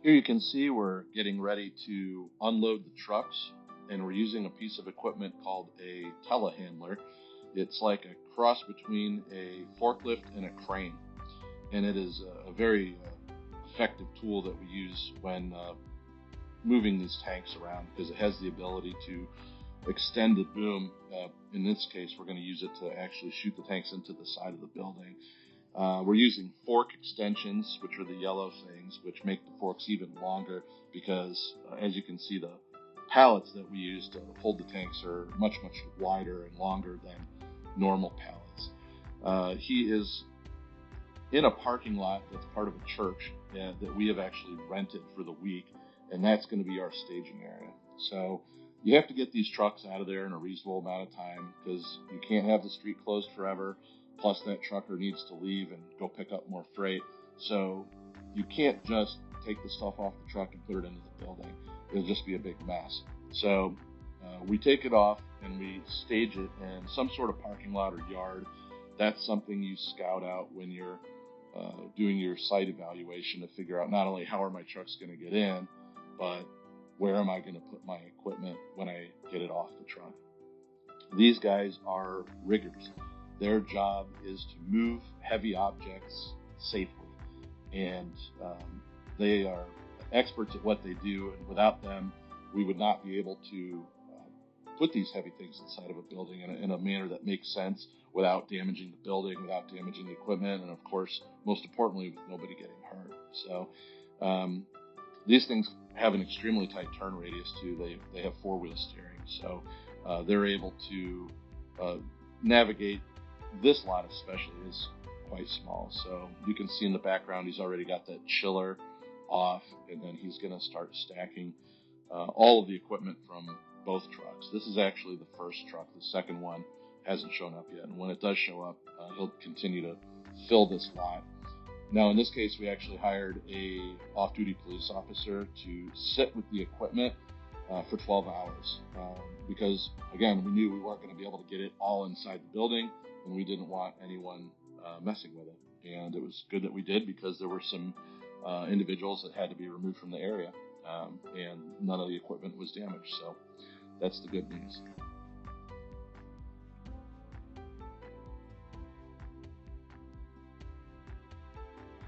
Here you can see we're getting ready to unload the trucks, and we're using a piece of equipment called a telehandler. It's like a cross between a forklift and a crane, and it is a very effective tool that we use when moving these tanks around because it has the ability to extend the boom. In this case, we're going to use it to actually shoot the tanks into the side of the building. We're using fork extensions, which are the yellow things, which make the forks even longer because, as you can see, the pallets that we use to hold the tanks are much, much wider and longer than normal pallets. He is in a parking lot that's part of a church that we have actually rented for the week, and that's going to be our staging area. So you have to get these trucks out of there in a reasonable amount of time because you can't have the street closed forever. Plus, that trucker needs to leave and go pick up more freight. So you can't just take the stuff off the truck and put it into the building. It'll just be a big mess. So we take it off and we stage it in some sort of parking lot or yard. That's something you scout out when you're doing your site evaluation to figure out not only how are my trucks going to get in, but where am I going to put my equipment when I get it off the truck. These guys are riggers. Their job is to move heavy objects safely, and they are experts at what they do, and without them, we would not be able to put these heavy things inside of a building in a manner that makes sense without damaging the building, without damaging the equipment, and of course, most importantly, with nobody getting hurt. So these things have an extremely tight turn radius too. They have four-wheel steering, so they're able to navigate. This lot especially is quite small, so you can see in the background he's already got that chiller off, and then he's going to start stacking all of the equipment from both trucks. This is actually the first truck. The second one hasn't shown up yet, and when it does show up, he'll continue to fill this lot. Now, in this case, we actually hired a off-duty police officer to sit with the equipment for 12 hours because, again, we knew we weren't going to be able to get it all inside the building, and we didn't want anyone messing with it. And it was good that we did because there were some individuals that had to be removed from the area, and none of the equipment was damaged. So that's the good news.